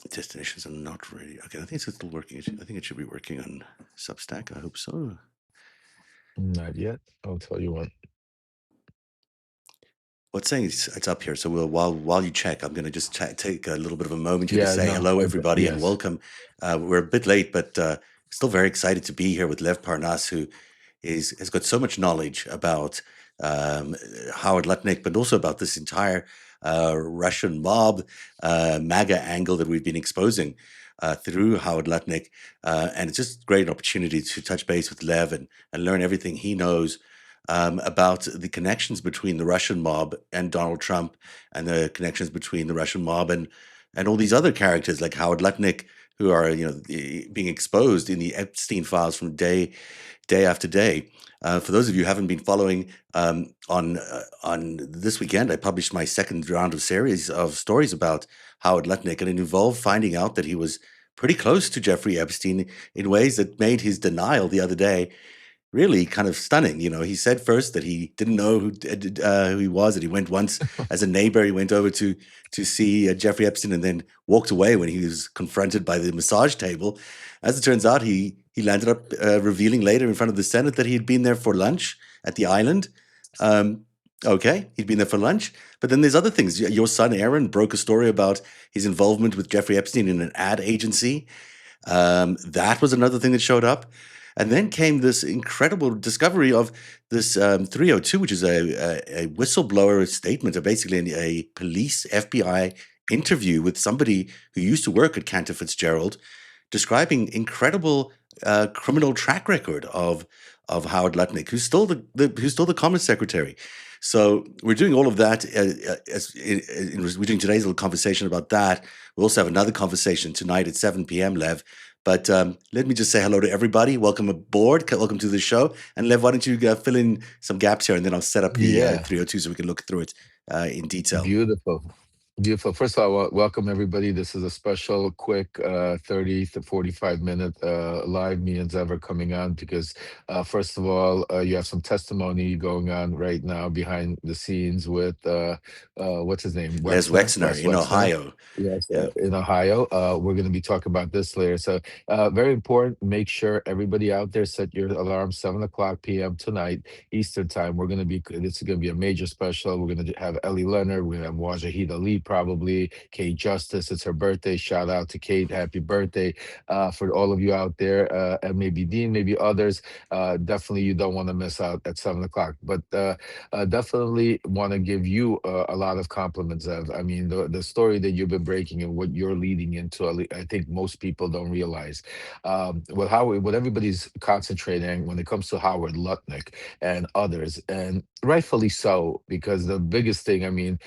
Destinations are not ready. Okay, I think it's still working. I think it should be working on Substack. I hope so. Not yet. I'll tell you what. Well, it's saying it's up here. So while you check, I'm going to just take a little bit of a moment here to Yeah, say no, hello, everybody, and yes. welcome. We're a bit late, but still very excited to be here with Lev Parnas, who has got so much knowledge about um, Howard Lutnick, but also about this entire Russian mob MAGA angle that we've been exposing through Howard Lutnick. And it's just a great opportunity to touch base with Lev and learn everything he knows about the connections between the Russian mob and Donald Trump, and the connections between the Russian mob and all these other characters like Howard Lutnick, who are being exposed in the Epstein files from day after day. For those of you who haven't been following, on this weekend, I published my second round of series of stories about Howard Lutnick, and it involved finding out that he was pretty close to Jeffrey Epstein in ways that made his denial the other day really kind of stunning. He said first that he didn't know who he was, that he went once as a neighbor. He went over to see Jeffrey Epstein and then walked away when he was confronted by the massage table. As it turns out, he landed up revealing later in front of the Senate that he had been there for lunch at the island. Okay, he'd been there for lunch. But then there's other things. Your son, Aaron, broke a story about his involvement with Jeffrey Epstein in an ad agency. That was another thing that showed up. And then came this incredible discovery of this 302, which is a whistleblower statement, or basically a police FBI interview with somebody who used to work at Cantor Fitzgerald, describing incredible criminal track record of Howard Lutnick, who's still the Commerce Secretary. So we're doing all of that. We're doing today's little conversation about that. We'll also have another conversation tonight at 7 p.m., Lev. But let me just say hello to everybody. Welcome aboard. Welcome to the show. And Lev, why don't you fill in some gaps here, and then I'll set up the Yeah, 302 so we can look through it in detail. beautiful. Beautiful. First of all, welcome everybody. This is a special, quick 30 to 45-minute live. Me and Zev are coming on because, first of all, you have some testimony going on right now behind the scenes with, what's his name? Les Wexner, Wexner Les in Wexner. Ohio. Yes, Yeah. in Ohio. We're going to be talking about this later. So, very important. Make sure everybody out there set your alarm 7 o'clock p.m. tonight, Eastern time. This is going to be a major special. We're going to have Ellie Leonard. We're going to have Wajahid Ali, probably Kate Justice. It's her birthday. Shout out to Kate. Happy birthday for all of you out there. And maybe Dean, maybe others. Definitely, you don't want to miss out at 7 o'clock. But definitely want to give you a lot of compliments. I mean, the story that you've been breaking and what you're leading into, I think most people don't realize. What everybody's concentrating when it comes to Howard Lutnick and others, and rightfully so, because the biggest thing, I mean,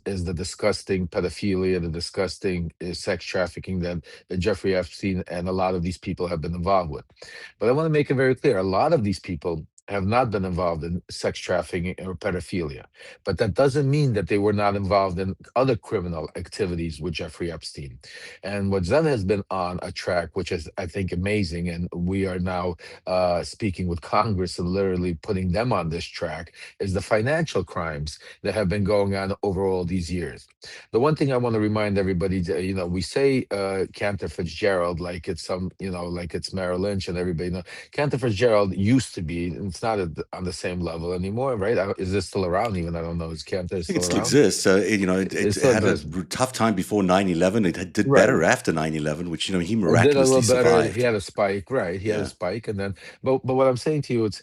is the disgusting pedophilia, the disgusting sex trafficking that Jeffrey Epstein and a lot of these people have been involved with. But I want to make it very clear: a lot of these people have not been involved in sex trafficking or pedophilia. But that doesn't mean that they were not involved in other criminal activities with Jeffrey Epstein. And what Zev has been on a track, which is, I think, amazing. And we are now speaking with Congress and literally putting them on this track, is the financial crimes that have been going on over all these years. The one thing I want to remind everybody, we say Cantor Fitzgerald like it's like it's Merrill Lynch and everybody. Cantor Fitzgerald used to be, and it's not on the same level anymore, right? Is this still around? Even I don't know. Is Cantor I think it still still around? exists. It It still had a exists, tough time before 9/11. Did right? better after 9/11, which he It did a little miraculously better. He survived. had a spike, right? He had a Yeah. spike, and then, but what I'm saying to you, it's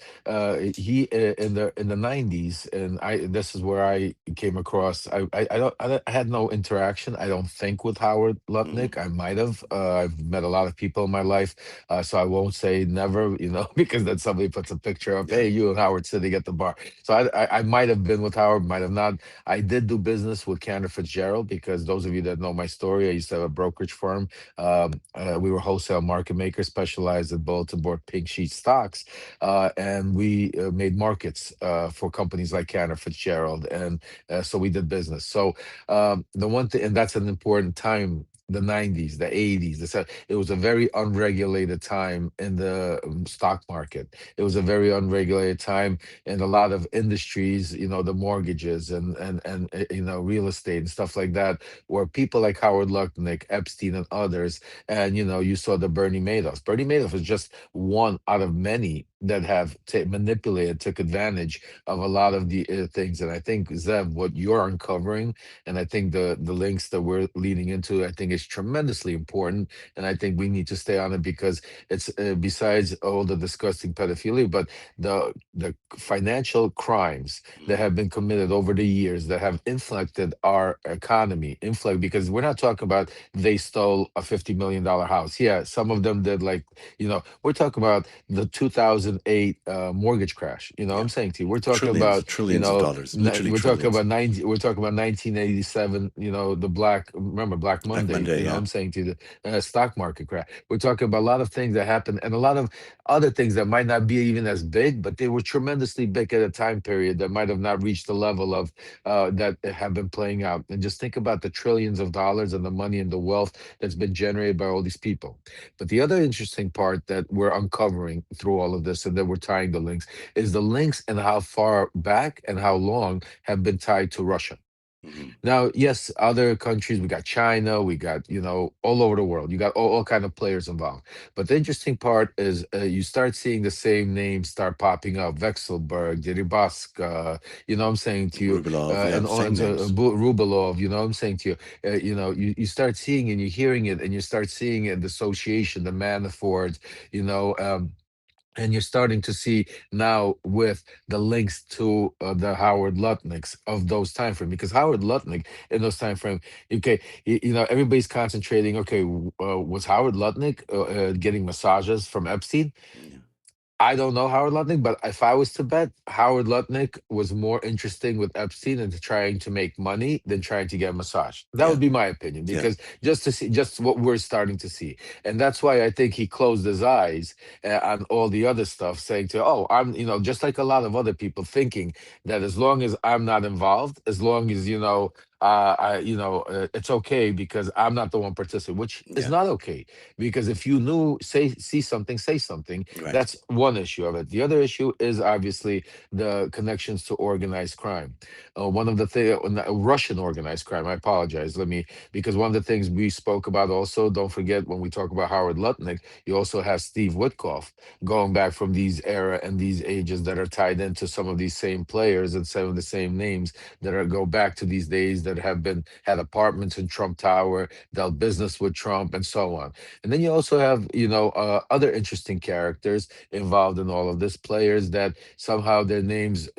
he in the '90s, and this is where I came across. I had no interaction. I don't think with Howard Mm. Lutnick. I might have. I've met a lot of people in my life, so I won't say never. Because then somebody puts a picture of, Yeah. hey, you and Howard sitting at the bar. So I might have been with Howard, might have not. I did do business with Cantor Fitzgerald, because those of you that know my story, I used to have a brokerage firm. We were wholesale market makers, specialized in bulletin board pink sheet stocks, and we made markets for companies like Cantor Fitzgerald, and so we did business. So the one thing, and that's an important time. the 90s, the 80s, it was a very unregulated time in the stock market. It was a very unregulated time in a lot of industries, the mortgages and real estate and stuff like that, where people like Howard Lutnick, Epstein, and others, and you saw the Bernie Madoff. Bernie Madoff is just one out of many that have manipulated, took advantage of a lot of the things. And I think, Zev, what you're uncovering, and I think the links that we're leading into, I think is tremendously important. And I think we need to stay on it because it's besides all the disgusting pedophilia, but the financial crimes that Mm. have been committed over the years that have inflected our economy, inflect because we're not talking about they stole a $50 million house. Yeah, some of them did, like, we're talking about the 2008 mortgage crash. Yeah. I'm saying to you, we're talking Trillions, about, trillions of dollars, literally we're talking trillions. about 1987, the remember Black Black Monday, Monday, yeah. I'm saying to you, the stock market crash. We're talking about a lot of things that happened and a lot of other things that might not be even as big, but they were tremendously big at a time period that might have not reached the level of that have been playing out. And just think about the trillions of dollars and the money and the wealth that's been generated by all these people. But the other interesting part that we're uncovering through all of this and that we're tying the links is the links and how far back and how long have been tied to Russia. Hmm. Now, yes, other countries, we got China, we got, all over the world. You got all kind of players involved. But the interesting part is you start seeing the same names start popping up: Vexelberg, Deripaska, I'm saying to you, Rubelov, yeah, and same on names. Rubelov, I'm saying to you, you start seeing and you're hearing it and you start seeing it, the association, the Manafort, you know, um, and you're starting to see now with the links to the Howard Lutnicks of those time frame, because Howard Lutnick in those time frame, okay, everybody's concentrating. Okay, was Howard Lutnick getting massages from Epstein? Yeah. I don't know Howard Lutnick, but if I was to bet, Howard Lutnick was more interesting with Epstein and trying to make money than trying to get a massage. That Yeah. would be my opinion, Yeah. because just to see just what we're starting to see, and that's why I think he closed his eyes on all the other stuff, saying to, oh, I'm, just like a lot of other people, thinking that as long as I'm not involved, as long as it's okay because I'm not the one participating, which is Yeah. not okay. Because if you see something, say something. Right. That's one issue of it. The other issue is obviously the connections to organized crime. One of the things, Russian organized crime. I apologize. Because one of the things we spoke about also, don't forget when we talk about Howard Lutnick, you also have Steve Witkoff going back from these era and these ages that are tied into some of these same players and some of the same names that go back to these days that have been had apartments in Trump Tower, dealt business with Trump, and so on. And then you also have, other interesting characters involved in all of this, players that somehow their names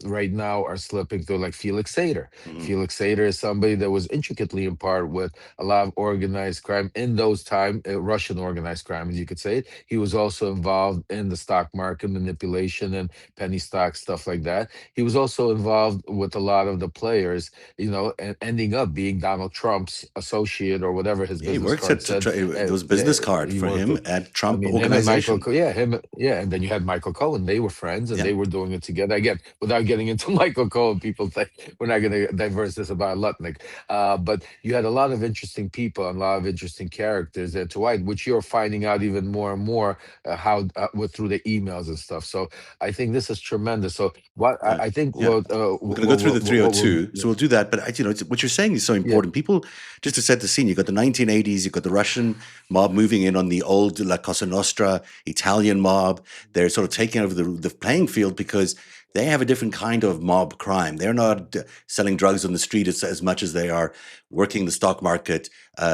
right now are slipping through, like Felix Sater. Hmm. Felix Sater is somebody that was intricately in part with a lot of organized crime in those time, Russian organized crime, as you could say it. He was also involved in the stock market manipulation and penny stock, stuff like that. He was also involved with a lot of the players, and ending up being Donald Trump's associate or whatever his Yeah, he business works card at, said. there was a Yeah, business card he for worked him with. at I Trump mean, him and Michael, Organization. yeah, and then you had Michael Cohen. They were friends, and Yeah. they were doing it together. Again, without getting into Michael Cohen, people think we're not going to diverse this about Lutnick. But you had a lot of interesting people and a lot of interesting characters there to White, which you're finding out even more and more how with through the emails and stuff. So I think this is tremendous. So what Yeah. I think Yeah. We're going to go through the what will 302, so we'll do that. But what you're saying is so yeah. important. People, just to set the scene, you've got the 1980s, you've got the Russian mob moving in on the old La Cosa Nostra Italian mob. They're sort of taking over the playing field because they have a different kind of mob crime. They're not selling drugs on the street as much as they are working the stock market,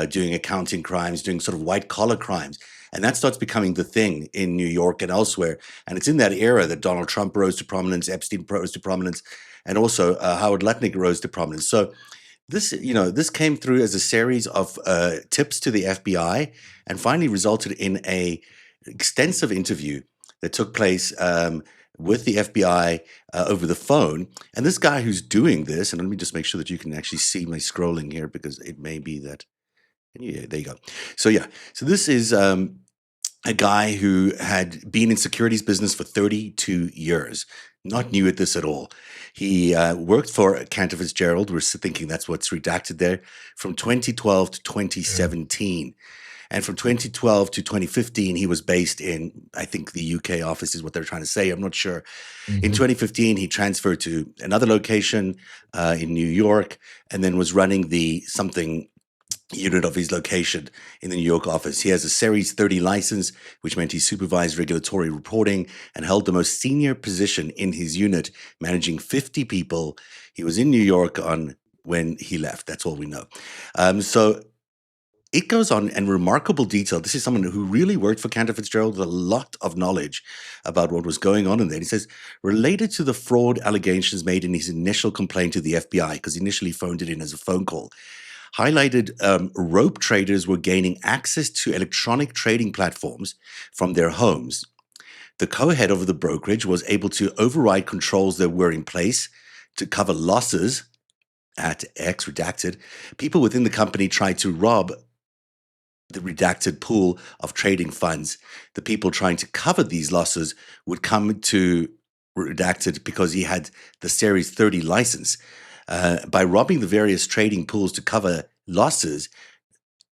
doing accounting crimes, doing sort of white collar crimes. And that starts becoming the thing in New York and elsewhere. And it's in that era that Donald Trump rose to prominence, Epstein rose to prominence, and also Howard Lutnick rose to prominence. So this came through as a series of tips to the FBI, and finally resulted in a extensive interview that took place with the FBI over the phone. And this guy who's doing this, and let me just make sure that you can actually see my scrolling here, because it may be that. Yeah, there you go. So yeah, so this is a guy who had been in securities business for 32 years, not new at this at all. He worked for Cantor Fitzgerald. We're thinking that's what's redacted there from 2012 to Yeah. 2017. And from 2012 to 2015, he was based in, I think, the UK office is what they're trying to say. I'm not sure. In Hmm. 2015, he transferred to another location in New York and then was running the something unit of his location in the New York office. He has a Series 30 license, which meant he supervised regulatory reporting and held the most senior position in his unit, managing 50 people. He was in New York on when he left. That's all we know. So it goes on in remarkable detail. This is someone who really worked for Cantor Fitzgerald with a lot of knowledge about what was going on in there. He says, related to the fraud allegations made in his initial complaint to the FBI, because he initially phoned it in as a phone call, highlighted rope traders were gaining access to electronic trading platforms from their homes. The co-head of the brokerage was able to override controls that were in place to cover losses at X redacted. People within the company tried to rob the redacted pool of trading funds. The people trying to cover these losses would come to redacted because he had the Series 30 license. By robbing the various trading pools to cover losses,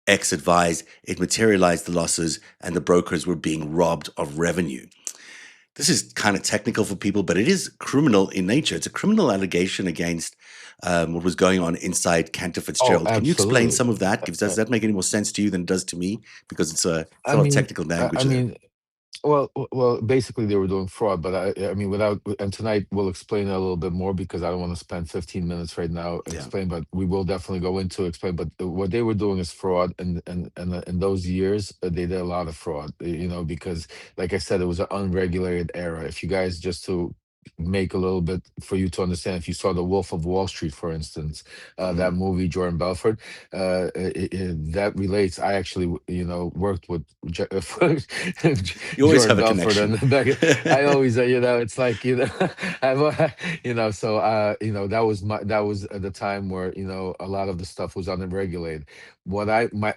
X advised it materialized the losses and the brokers were being robbed of revenue. This is kind of technical for people, but it is criminal in nature. It's a criminal allegation against what was going on inside Cantor Oh, Fitzgerald. Can you explain absolutely. some of that? Uh, Does uh, that make any more sense to you than it does to me? Because it's I a lot of mean, technical I language there. mean, well, basically they were doing fraud, but I mean, without, and tonight we'll explain it a little bit more because I don't want to spend 15 minutes right now Yeah. explain, but we will definitely go into explain. But what they were doing is fraud, and in those years they did a lot of fraud, because like I said, it was an unregulated era. If you guys just to make a little bit for you to understand, if you saw The Wolf of Wall Street, for instance, Hmm. that movie, Jordan Belfort, that relates. I actually, worked with You always Jordan have a Belfort, connection. and back. I always, it's like so that was the time where a lot of the stuff was unregulated. What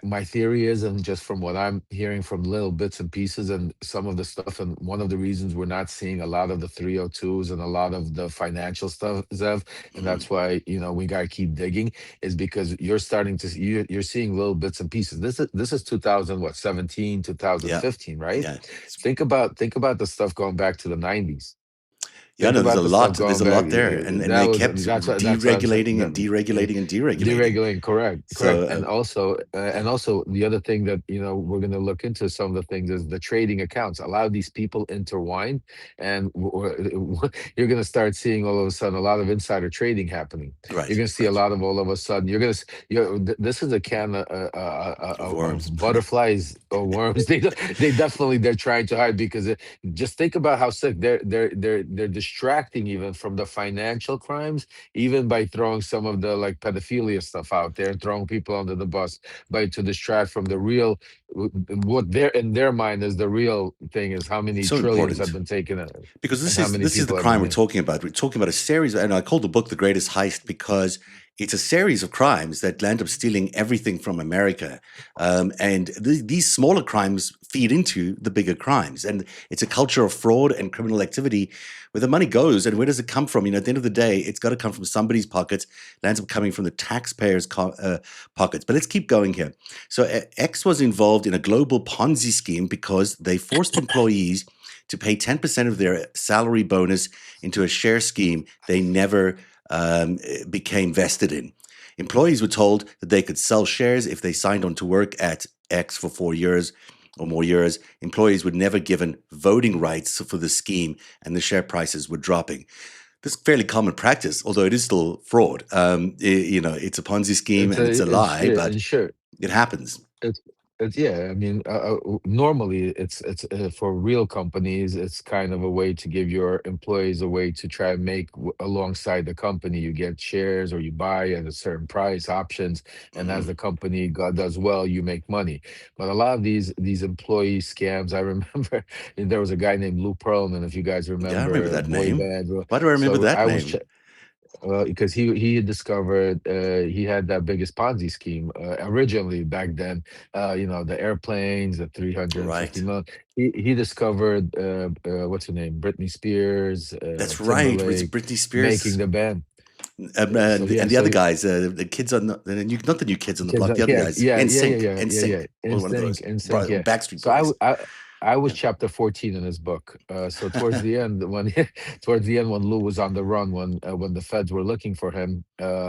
my theory is, and just from what I'm hearing from little bits and pieces, and some of the stuff, and one of the reasons we're not seeing a lot of the 302s and a lot of the financial stuff, Zev, and Mhm. that's why we gotta keep digging, is because you're starting to you're seeing little bits and pieces. This is 2000, what, 17, Yeah. 2015, right? Yeah. Think about the stuff going back to the 90s. Yeah, Think no, there's a about the stuff lot. going There's a back. lot there. And That they was kept that's what I'm saying. deregulating and deregulating and deregulating. Deregulating, correct. So, And also the other thing that we're going to look into, some of the things, is the trading accounts. A lot of these people intertwine, and you're going to start seeing all of a sudden a lot of insider trading happening. You're right, going to see a right. lot of, all of a sudden, you're going to this is a can Of worms. of butterflies or worms. They definitely, they're trying to hide, because just think about how sick they're distracting even from the financial crimes, even by throwing some of the, like, pedophilia stuff out there and throwing people under the bus, by to distract from the real, what they're in their mind is the real thing, is how It's many so trillions have important. been taken, Because and how many this is the people have crime been we're in. talking about. We're talking about a series, and I call the book "The Greatest Heist" because it's a series of crimes that land up stealing everything from America, and these smaller crimes feed into the bigger crimes, and it's a culture of fraud and criminal activity where the money goes, and where does it come from? At the end of the day, it's got to come from somebody's pockets. Lands up coming from the taxpayers' pockets. But let's keep going here. So X was involved in a global Ponzi scheme because they forced employees to pay 10% of their salary bonus into a share scheme they never became vested in. Employees were told that they could sell shares if they signed on to work at X for 4 years or more years. Employees were never given voting rights for the scheme, and the share prices were dropping. This is fairly common practice, although it is still fraud. It's a Ponzi scheme and it's a lie, but And sure. it happens. It's it's yeah. I mean, normally it's for real companies. It's kind of a way to give your employees a way to try and make, alongside the company. You get shares, or you buy at a certain price, options, and as Mhm. the company does well, you make money. But a lot of these employee scams, I remember there was a guy named Lou Pearlman, if you guys Yeah, I remember remember, that boy name. band. Why do I remember So that I was name? Because he had discovered he had that biggest Ponzi scheme originally back then. The airplanes, the 350 Right. million. He discovered what's her name, Britney Spears, That's right. Was Timberlake, Britney making Spears the band. So and yeah, and the so other guys, the kids on not the new kids on the block, the other yeah, guys, yeah, in yeah, yeah, sync, yeah, in yeah, yeah. sync, or one of Instinct, those, instinct, yeah. Backstreet So I, Boys. w- I was Yeah. chapter 14 in his book. So towards the end, when towards the end, when Lou was on the run, when the feds were looking for him,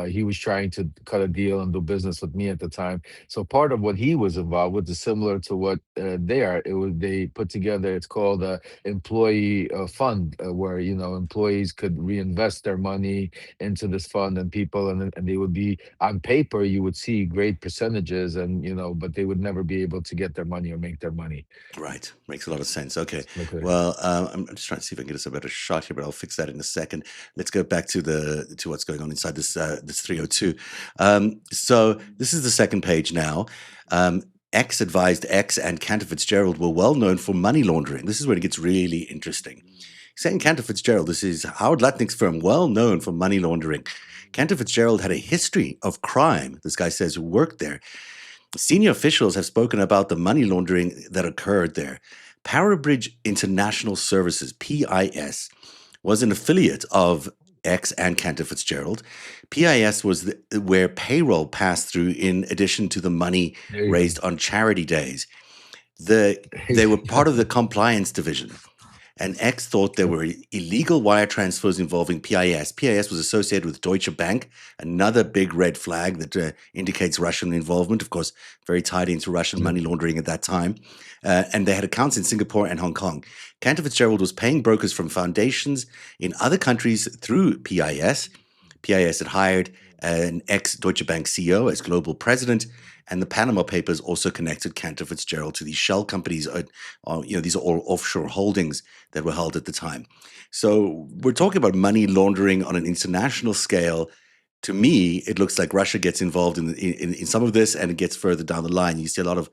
he was trying to cut a deal and do business with me at the time. So part of what he was involved with is similar to what they are. They put together. It's called a employee fund, where employees could reinvest their money into this fund, and they would be, on paper you would see great percentages, and but they would never be able to get their money or make their money. Right. Makes a lot of sense. Okay. Look at Well, I'm just trying to see if I can get us a better shot here, but I'll fix that in a second. Let's go back to what's going on inside this 302. So this is the second page now. X advised X and Cantor Fitzgerald were well known for money laundering. This is where it gets really interesting. Saying Cantor Fitzgerald, this is Howard Lutnick's firm, well known for money laundering. Cantor Fitzgerald had a history of crime, this guy says, who worked there. Senior officials have spoken about the money laundering that occurred there. Parabridge International Services, PIS, was an affiliate of X and Cantor Fitzgerald. PIS was where payroll passed through in addition to the money there you go. raised on charity days. They were part of the compliance division, and X thought there were illegal wire transfers involving PIS. PIS was associated with Deutsche Bank, another big red flag that indicates Russian involvement, of course, very tied into Russian Yeah. money laundering at that time. And they had accounts in Singapore and Hong Kong. Cantor Fitzgerald was paying brokers from foundations in other countries through PIS. PIS had hired an ex Deutsche Bank CEO as global president, and the Panama Papers also connected Cantor Fitzgerald to these shell companies. These are all offshore holdings that were held at the time. So we're talking about money laundering on an international scale. To me, it looks like Russia gets involved in some of this, and it gets further down the line. You see a lot of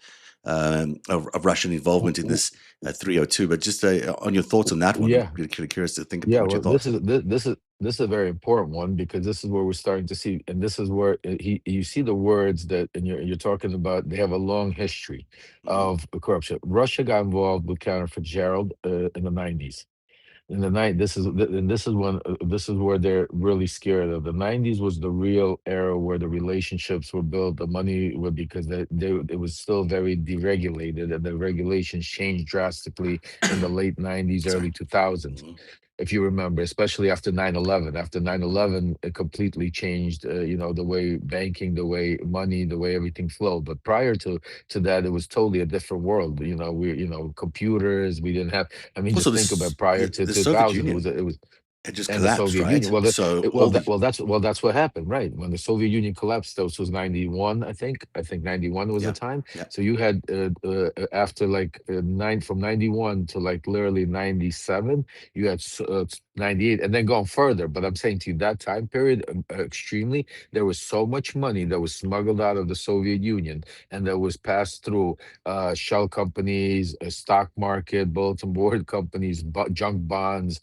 Russian W- involvement in w- this 302. But just on your thoughts on that one, I'm yeah. really kind of curious to think Yeah, what your well, thoughts are. this is a very important one, because this is where we're starting to see, and this is where you see the words that, and you're talking about. They have a long history Mhm. of corruption. Russia got involved with Counter Fitzgerald in the 90s. In the night, this is where they're really scared of. The 90s was the real era where the relationships were built, the money were, because it was still very deregulated, and the regulations changed drastically in the late 90s, Sorry. early 2000s. Mhm. If you remember, especially after 9/11. After 9/11, it completely changed, the way banking, the way money, the way everything flowed. But prior to that, it was totally a different world. Computers, we didn't have. I mean, Also, just think about prior to the Soviet 2000, Union it was had just and the collapsed, Soviet Union. right? Well, So all the that's what happened, right? When the Soviet Union collapsed, this was 91, I think. I think 91 was the yeah, time. yeah. So you had after like from 91 to like literally 97, you had 98, and then going further. But I'm saying to you, that time period, extremely, there was so much money that was smuggled out of the Soviet Union, and that was passed through shell companies, stock market, bulletin board companies, junk bonds,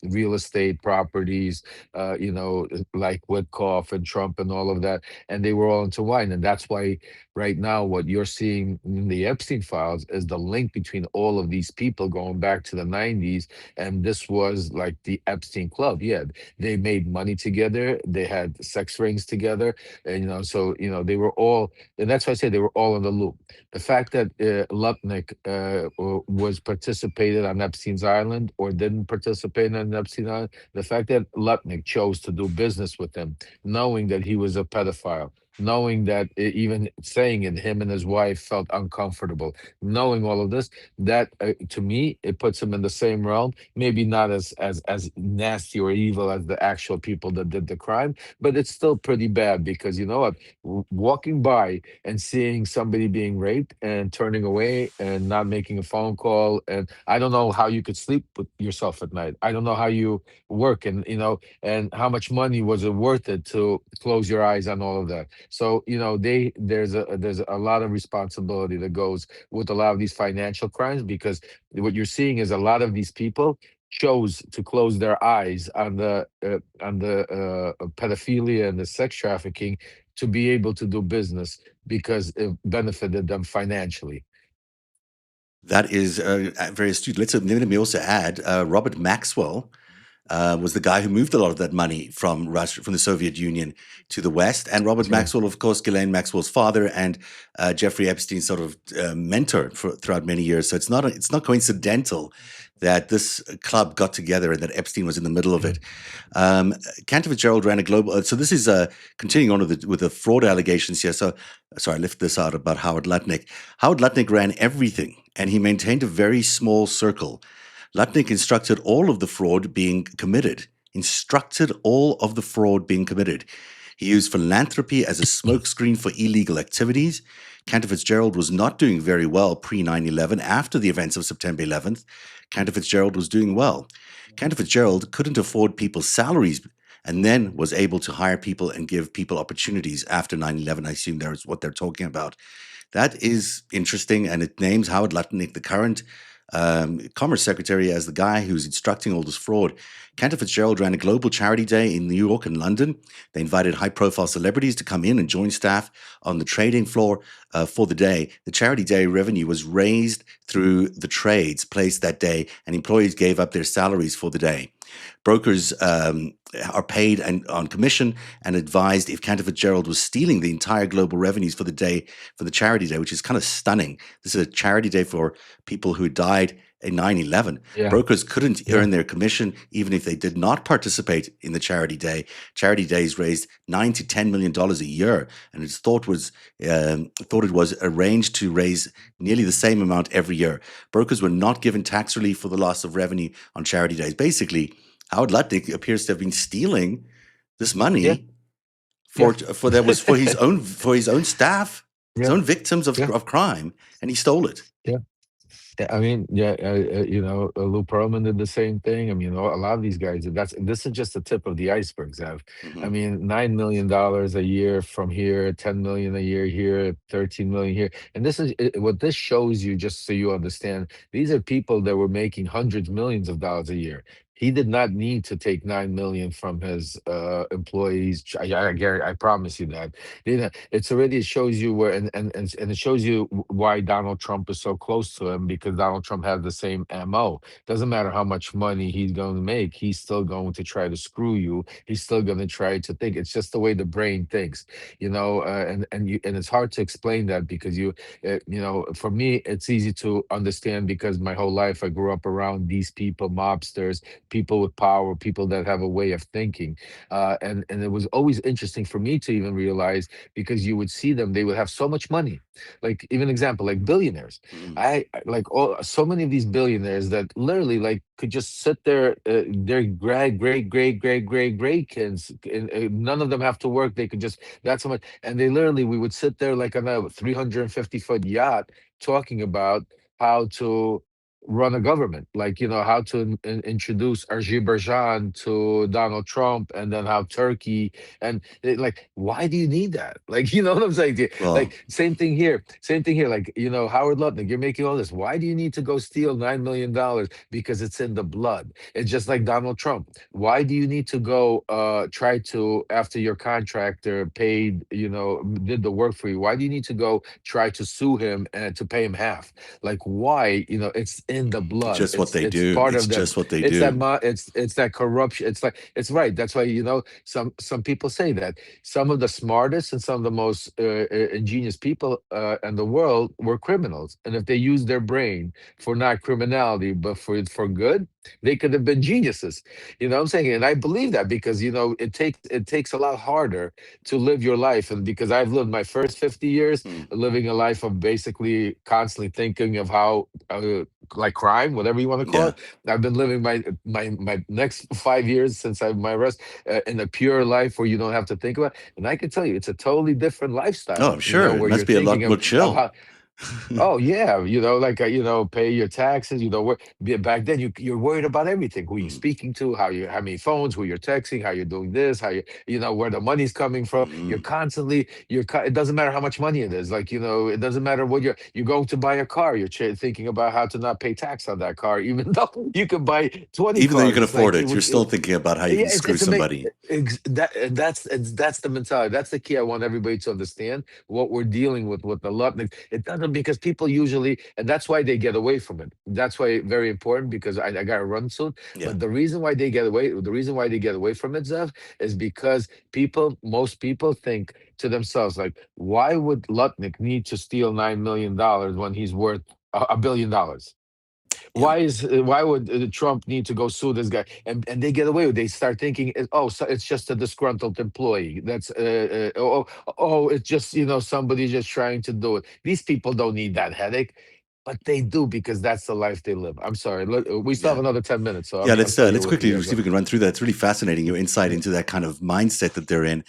real estate properties, like Witkoff and Trump and all of that, and they were all intertwined. And that's why right now what you're seeing in the Epstein files is the link between all of these people going back to the 90s, and this was like the Epstein Club. Yeah, they made money together, they had sex rings together, and so they were all, and that's why I say they were all in the loop. The fact that Lutnick was participated on Epstein's Island or didn't participate on Epstein Island, the fact that Lutnick chose to do business with him, knowing that he was a pedophile, knowing that even saying it, him and his wife felt uncomfortable, knowing all of this, that to me, it puts him in the same realm. Maybe not as nasty or evil as the actual people that did the crime, but it's still pretty bad, because you know what? Walking by and seeing somebody being raped and turning away and not making a phone call, and I don't know how you could sleep with yourself at night. I don't know how you work, and and how much money was it worth it to close your eyes on all of that. So there's a lot of responsibility that goes with a lot of these financial crimes, because what you're seeing is a lot of these people, chose to close their eyes on the pedophilia and the sex trafficking to be able to do business because it benefited them financially. That is very astute. Let me also add Robert Maxwell was the guy who moved a lot of that money from Russia, from the Soviet Union to the West. And Robert Yeah. Maxwell, of course, Ghislaine Maxwell's father and Jeffrey Epstein's sort of mentor throughout many years. So it's not coincidental that this club got together and that Epstein was in the middle of Yeah. it. Um, Cantor Fitzgerald ran a global. So this is continuing on with the fraud allegations here. So sorry, I left this out about Howard Lutnick. Howard Lutnick ran everything, and he maintained a very small circle. Lutnick instructed all of the fraud being committed. Instructed all of the fraud being committed. He used philanthropy as a smokescreen for illegal activities. Cantor Fitzgerald was not doing very well pre 9/11. After the events of September 11th, Cantor Fitzgerald was doing well. Cantor Fitzgerald couldn't afford people's salaries and then was able to hire people and give people opportunities after 9/11. I assume that's what they're talking about. That is interesting, and it names Howard Lutnick, the current Commerce Secretary, as the guy who's instructing all this fraud. Cantor Fitzgerald ran a global charity day in New York and London. They invited high-profile celebrities to come in and join staff on the trading floor for the day. The charity day revenue was raised through the trades placed that day, and employees gave up their salaries for the day. Brokers are paid on commission and advised if Cantor Fitzgerald was stealing the entire global revenues for the day, for the charity day, which is kind of stunning. This is a charity day for people who died in 9/11. Yeah. Brokers couldn't Yeah. earn their commission even if they did not participate in the charity day. Charity days raised $9 to $10 million a year, and it's thought it was arranged to raise nearly the same amount every year. Brokers were not given tax relief for the loss of revenue on charity days. Basically, Howard Lutnick appears to have been stealing this Yeah. money Yeah. for that was for his own staff, his Yeah. own victims Yeah. of crime, and he stole it. Yeah. Yeah, I mean, yeah, Lou Pearlman did the same thing. I mean, a lot of these guys. This is just the tip of the iceberg, Zev. I Mhm. mean, $9 million a year from here, 10 million a year here, 13 million here, and this is what this shows you. Just so you understand, these are people that were making hundreds millions of dollars a year. He did not need to take 9 million from his employees. I promise you that. It's already, it shows you where, and it shows you why Donald Trump is so close to him, because Donald Trump has the same MO. Doesn't matter how much money he's going to make, he's still going to try to screw you. He's still going to try to think. It's just the way the brain thinks, and it's hard to explain that because for me, it's easy to understand because my whole life I grew up around these people, mobsters, people with power, people that have a way of thinking, and it was always interesting for me to even realize, because you would see them, they would have so much money. Like, even example, like billionaires. Mhm. Like, so many of these billionaires that literally like could just sit there, their great kids, and none of them have to work. They could just, that's so much, and they literally, we would sit there like on a 350-foot yacht talking about how to run a government, like, how to introduce Azerbaijan to Donald Trump, and then how Turkey, and like, why do you need that? Like, you know what I'm saying? Well, Like, same thing here. Like, Howard Lutnick, you're making all this. Why do you need to go steal $9 million? Because it's in the blood. It's just like Donald Trump. Why do you need to go try to, after your contractor paid, did the work for you? Why do you need to go try to sue him and to pay him half? Like, why? It's in the it's blood. just what it's they it's do. part It's of them. just what they It's that do. it's that corruption. It's like, it's right. That's why, some people say that some of the smartest and some of the most ingenious people in the world were criminals, and if they used their brain for not criminality but for good, they could have been geniuses. You know what I'm saying? And I believe that because, it takes a lot harder to live your life, and because I've lived my first 50 years Mm. living a life of basically constantly thinking of how, like, crime, whatever you want to call Yeah. it. I've been living my next 5 years since I my rest in a pure life where you don't have to think about it. And I can tell you, it's a totally different Oh, lifestyle, I'm sure it where must you're be a thinking lot more of how, chill. Oh yeah, like pay your taxes. Back then you're worried about everything: who you're Mm, speaking to, how many phones, who you're texting, how you're doing this, how where the money's coming from. You're mm. constantly it doesn't matter how much money it is. Like it doesn't matter what you're going to buy a car. You're thinking about how to not pay tax on that car, even though you could buy 20 Even though you cars. can It's afford like it, you're still thinking about how you yeah, can screw it's amazing. somebody. That's the mentality. That's the key. I want everybody to understand what we're dealing with the Lutnick. It doesn't, because people usually, and that's why they get away from it. That's why very important, because I got to run soon. Yeah, But the reason why they get away from it, Zev, is because most people think to themselves, like, why would Lutnick need to steal $9 million when he's worth $1 billion? yeah. Why would Trump need to go sue this guy? And they get away with. They start thinking, oh, so it's just a disgruntled employee. That's it's just somebody just trying to do it. These people don't need that headache, but they do, because that's the life they live. I'm sorry. Look, we still have Yeah. another 10 minutes, so Yeah, I'm sorry to let's whip you quickly guys see if up. we can run through that. It's really fascinating, your insight Yeah. into that kind of mindset that they're in.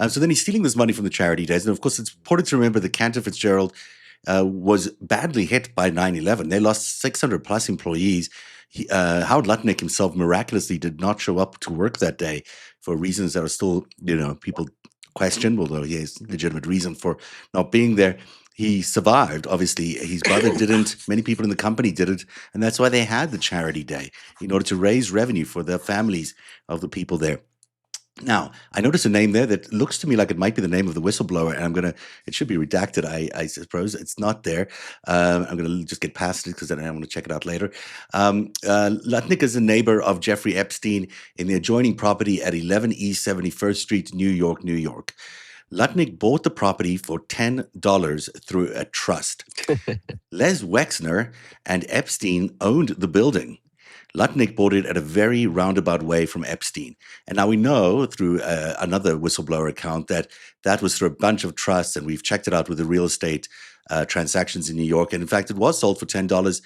So then he's stealing this money from the charity days. And of course, it's important to remember that Cantor Fitzgerald was badly hit by 9/11. They lost 600 plus employees. Howard Lutnick himself miraculously did not show up to work that day for reasons that are still, people question, although he has legitimate reason for not being there. He survived. Obviously, his brother didn't. Many people in the company didn't, and that's why they had the charity day in order to raise revenue for the families of the people there. Now, I noticed a name there that looks to me like it might be the name of the whistleblower, and it should be redacted, I suppose. It's not there. I'm gonna just get past it because then I want to check it out later. Lutnick is a neighbor of Jeffrey Epstein in the adjoining property at 11 East 71st Street, New York, New York. Lutnick bought the property for $10 through a trust. Les Wexner and Epstein owned the building. Lutnick bought it at a very roundabout way from Epstein. And now we know through another whistleblower account that that was through a bunch of trusts, and we've checked it out with the real estate transactions in New York. And in fact, it was sold for $10.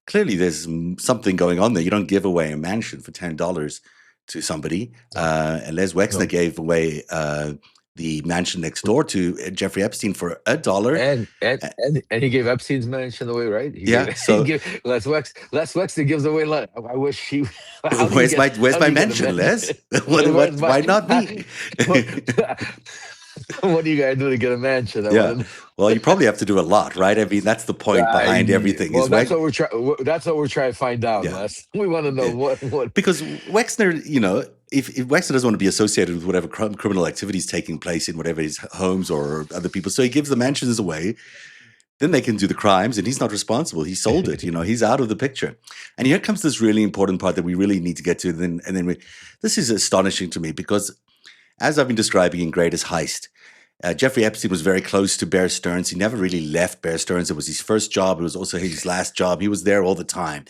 Clearly, there's something going on there. You don't give away a mansion for $10 to somebody. No, And Les Wexner no. gave away the mansion next door to Jeffrey Epstein for $1. And he gave Epstein's mansion away, right? He Yeah. gave he So gave Les Wexner gives away. I wish he. How do you where's get? where's How do my you get a mention, man? Les? Where's my? Why not me? What do you gotta do to get a mansion? I Yeah. want to. Well, you probably have to do a lot, right? I mean, that's the point behind everything. Well, Is that's Weg? what we're trying. That's what we're trying to find out, Yeah. Les. We want to know what. Because Wexner, if Wexner doesn't want to be associated with whatever criminal activities taking place in whatever his homes or other people, so he gives the mansions away. Then they can do the crimes, and he's not responsible. He sold it. He's out of the picture. And here comes this really important part that we really need to get to. This is astonishing to me because, as I've been describing in Greatest Heist, Jeffrey Epstein was very close to Bear Stearns. He never really left Bear Stearns. It was his first job. It was also his last job. He was there all the time.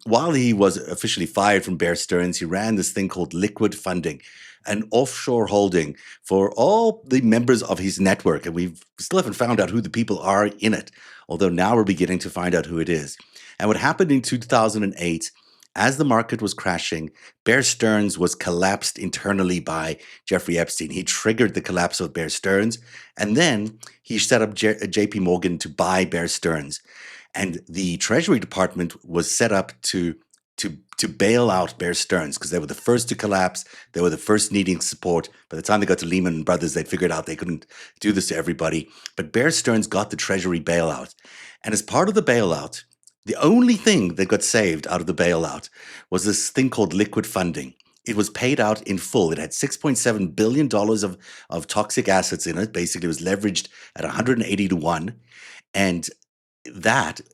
While he was officially fired from Bear Stearns, he ran this thing called liquid funding, an offshore holding for all the members of his network. And we still haven't found out who the people are in it, although now we're beginning to find out who it is. And what happened in 2008, as the market was crashing, Bear Stearns was collapsed internally by Jeffrey Epstein. He triggered the collapse of Bear Stearns, and then he set up JP Morgan to buy Bear Stearns. And the Treasury Department was set up to bail out Bear Stearns because they were the first to collapse. They were the first needing support. By the time they got to Lehman Brothers, they'd figured out they couldn't do this to everybody. But Bear Stearns got the Treasury bailout. And as part of the bailout, the only thing that got saved out of the bailout was this thing called liquid funding. It was paid out in full. It had $6.7 billion of toxic assets in it. Basically, it was leveraged at 180 to 1. And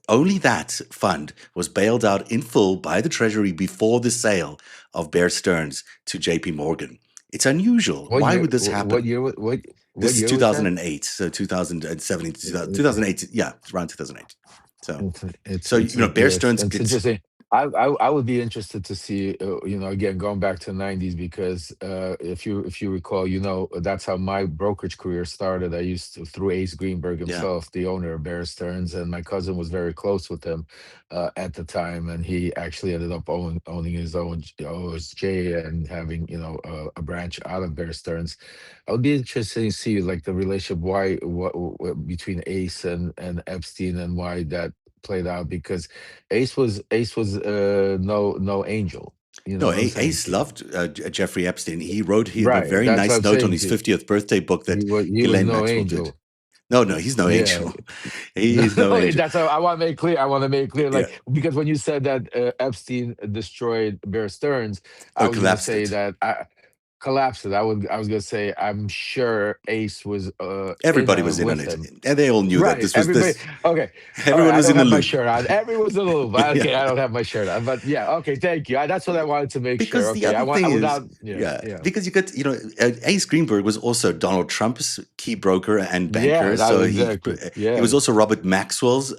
only that fund was bailed out in full by the Treasury before the sale of Bear Stearns to JP Morgan. It's unusual. What Why year? would this What happen? year? What This is year was that? 2008, so 2007, 2008. Yeah, it's around 2008. So, It's so it's Bear yes, Stearns it's gets interesting. I would be interested to see, again, going back to the '90s, because if you recall, that's how my brokerage career started. I used to, through Ace Greenberg Yeah. himself, the owner of Bear Stearns, and my cousin was very close with him at the time, and he actually ended up owning his own OSJ and having a branch out of Bear Stearns. I would be interested to see like the relationship, why what between Ace and Epstein, and why that played out, because Ace was no angel. You know No, what I'm saying? Ace loved Jeffrey Epstein. He wrote a Right. very That's what nice I'm note on saying his to you. 50th birthday book that He was Ghislaine no Maxwell did. angel. No, no, he's no Yeah. angel. He's no No, angel. that's how I want to make clear. I want to make clear, Yeah, like, because when you said that Epstein destroyed Bear Stearns, I or was gonna collapsed say it. that I collapsed it. I was gonna say I'm sure Ace was Everybody was in on with it, him. and they all knew that Right. this was Everybody. this. Okay. All right. Everyone I was don't in the have my loop. shirt on. Everyone's in the loop. Yeah. Okay. I don't have my shirt on. But yeah. Okay. Thank you. That's what I wanted to make sure. Because the Okay. other thing is, Without. Yeah. yeah, Yeah. because you got, Ace Greenberg was also Donald Trump's key broker and Yeah. banker. That So exactly. he was Yeah. also Robert Maxwell's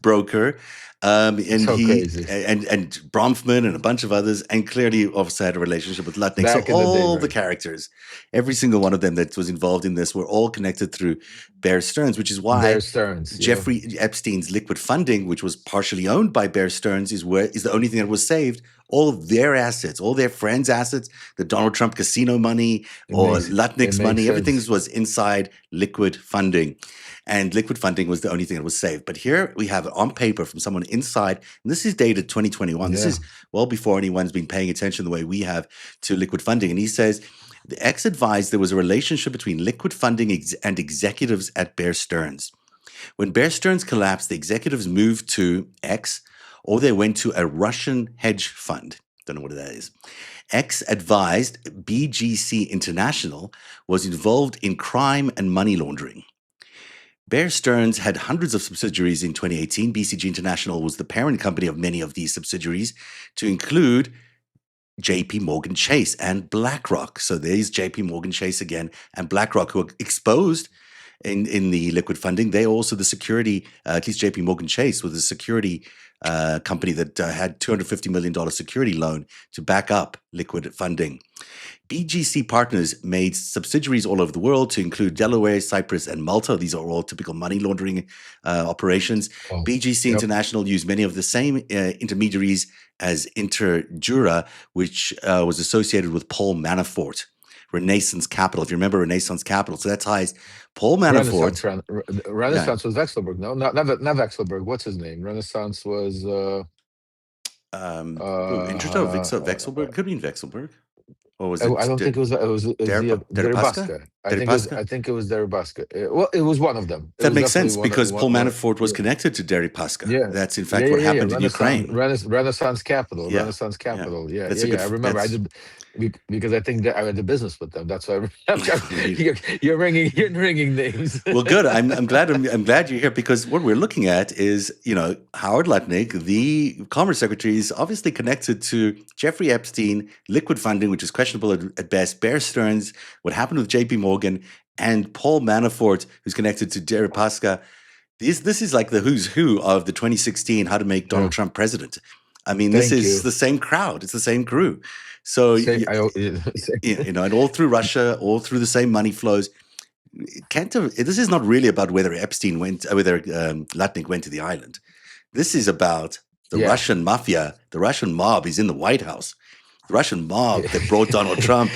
broker, and So he crazy. and Bronfman and a bunch of others, and clearly also had a relationship with Lutnick. So Back in the day, all the right? characters, every single one of them that was involved in this, were all connected through Bear Stearns, which is Bear why Stearns. Yeah. Jeffrey Epstein's liquid funding, which was partially owned by Bear Stearns, is the only thing that was saved. All of their assets, all their friends' assets, the Donald Trump casino money It or makes it Lutnick's makes money, everything sense. was inside liquid funding. And liquid funding was the only thing that was saved. But here we have it on paper from someone inside, and this is dated 2021. This Yeah. is well before anyone's been paying attention the way we have to liquid funding. And he says, the ex advised there was a relationship between liquid funding and executives at Bear Stearns. When Bear Stearns collapsed, the executives moved to X, or they went to a Russian hedge fund. Don't know what that is. X advised BGC International was involved in crime and money laundering. Bear Stearns had hundreds of subsidiaries in 2018. BCG International was the parent company of many of these subsidiaries, to include JP Morgan Chase and BlackRock. So there's JP Morgan Chase again and BlackRock, who are exposed in the liquid funding. They also the security, at least JP Morgan Chase was the security company that had $250 million security loan to back up liquid funding. BGC Partners made subsidiaries all over the world, to include Delaware, Cyprus, and Malta. These are all typical money laundering operations. Oh. BGC Yep. International used many of the same intermediaries as Interjura, which was associated with Paul Manafort. Renaissance Capital, if you remember Renaissance Capital. So that ties Paul Renaissance. Manafort. Renaissance Yeah. was Vexelberg. No, not Vexelberg. What's his name? Renaissance was Interest, oh, uh, Vexelberg, could be in Vexelberg. Or was I it don't think it was Deripaska? Deripaska. I think it was Deripaska? I think it was Deripaska. Well, it was one of them. It That was makes definitely sense because Paul one. Manafort was Yeah, connected to Deripaska. yeah, That's in yeah, fact yeah, what yeah, yeah. happened in Ukraine. Renaissance Capital, Yeah, Renaissance yeah. Capital. Yeah, That's yeah, a good. yeah. I remember. I That's did because I think that I had the business with them. That's why really you're ringing names. well. Good. I'm glad. I'm glad you're here because what we're looking at is Howard Lutnick, the Commerce Secretary, is obviously connected to Jeffrey Epstein, liquid funding, which is questionable at best. Bear Stearns, what happened with J.P. Morgan, and Paul Manafort, who's connected to Deripaska. This is like the who's who of the 2016 How to Make Donald Yeah. Trump President. I mean, this Thank is you. the same crowd. It's the same crew. So Same. Same. and all through Russia, all through the same money flows. Cantor, this is not really about whether whether Lutnick went to the island. This is about the Yeah. Russian mafia. The Russian mob is in the White House. The Russian mob that brought Donald Trump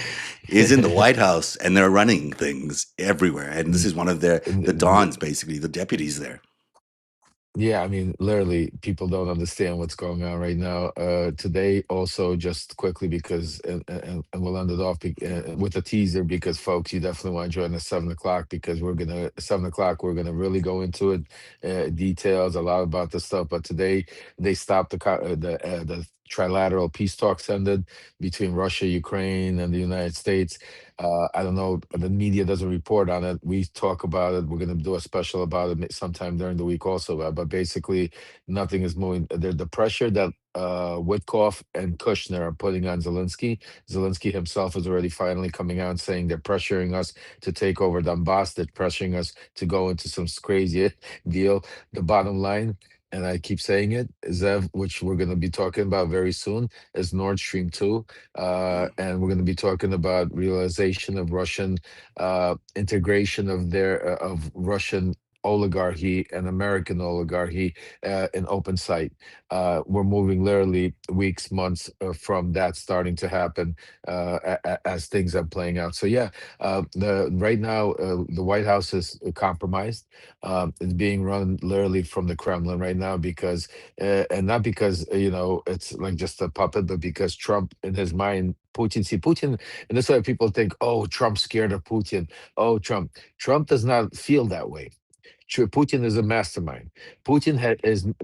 is in the White House, and they're running things everywhere. And this is one of the dons, basically, the deputies there. Yeah, I mean, literally, people don't understand what's going on right now. Today, also, just quickly, because, and we'll end it off with a teaser, because, folks, you definitely want to join us 7 o'clock, because 7 o'clock, we're gonna really go into it, details, a lot about this stuff. But today, they stopped the trilateral peace talks ended between Russia, Ukraine, and the United States. I don't know, the media doesn't report on it. We talk about it. We're going to do a special about it sometime during the week also. But basically, nothing is moving. The pressure that Witkoff and Kushner are putting on Zelensky himself is already finally coming out and saying they're pressuring us to take over Donbass. They're pressuring us to go into some crazy deal. The bottom line, and I keep saying it, Zev, which we're going to be talking about very soon, is Nord Stream 2. Mm. And we're going to be talking about realization of Russian integration of of Russian oligarchy and American oligarchy in open sight. We're moving literally weeks, months from that starting to happen as things are playing out. So yeah, the right now the White House is compromised. It's being run literally from the Kremlin right now because, and not because it's like just a puppet, but because Trump in his mind, Putin, and that's why people think, oh, Trump's scared of Putin. Oh, Trump does not feel that way. Putin is a mastermind. Putin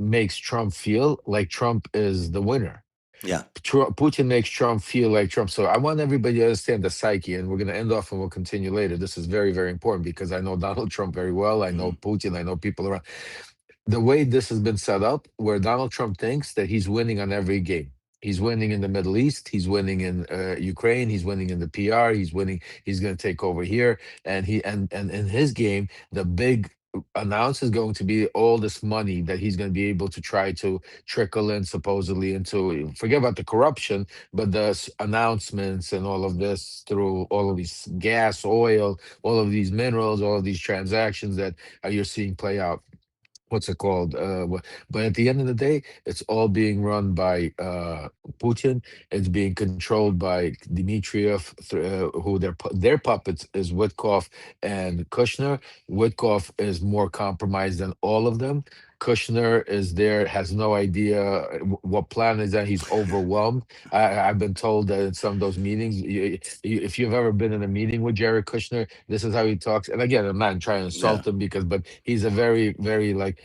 makes Trump feel like Trump is the winner. Yeah. Putin makes Trump feel like Trump. So I want everybody to understand the psyche, and we're going to end off and we'll continue later. This is very, very important because I know Donald Trump very well. I know Mm. Putin. I know people around. The way this has been set up, where Donald Trump thinks that he's winning on every game. He's winning in the Middle East. He's winning in Ukraine. He's winning in the PR. He's winning. He's going to take over here, and and in his game, the big announce is going to be all this money that he's going to be able to try to trickle in supposedly into. Forget about the corruption, but the announcements and all of this through all of these gas, oil, all of these minerals, all of these transactions that you're seeing play out. What's it called? But at the end of the day, it's all being run by Putin. It's being controlled by Dmitriev, who their puppets is Witkoff and Kushner. Witkoff is more compromised than all of them. Kushner is there, has no idea what plan is that. He's overwhelmed. I've been told that in some of those meetings, if you've ever been in a meeting with Jared Kushner, this is how he talks. And again, I'm not trying to Yeah. insult him but he's a very, very like,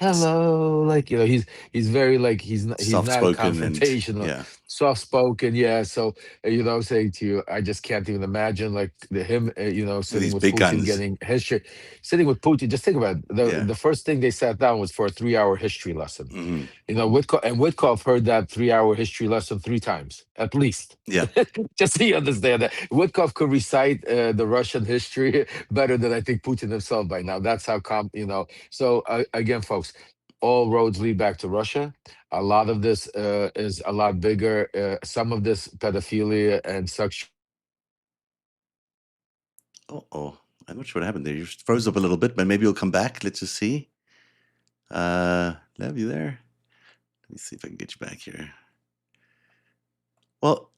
S- hello, like he's very like he's not a Soft-spoken and confrontational, yeah, soft spoken. Yeah, so I'm saying to you, I just can't even imagine like him, with sitting these with big Putin, guns. getting history, sitting with Putin. Just think about it. The Yeah. the first thing they sat down was for a 3-hour history lesson. Hmm. Witkoff heard that 3-hour history lesson 3 times at least. Yeah. Just so you understand that Witkoff could recite the Russian history better than I think Putin himself by now. That's how So again, folks, all roads lead back to Russia. A lot of this is a lot bigger. Some of this pedophilia and sexual. Oh, I'm not sure what happened there. You just froze up a little bit, but maybe you'll come back. Let's just see. Lev, you there? Let me see if I can get you back here. Well,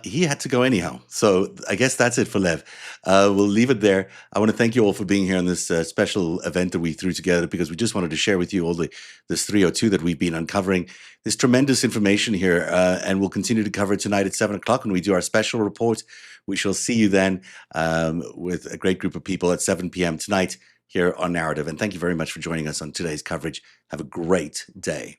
he had to go anyhow. So I guess that's it for Lev. We'll leave it there. I want to thank you all for being here on this special event that we threw together because we just wanted to share with you all this 302 that we've been uncovering. There's tremendous information here, and we'll continue to cover it tonight at 7 o'clock when we do our special report. We shall see you then with a great group of people at 7 p.m. tonight here on Narrative. And thank you very much for joining us on today's coverage. Have a great day.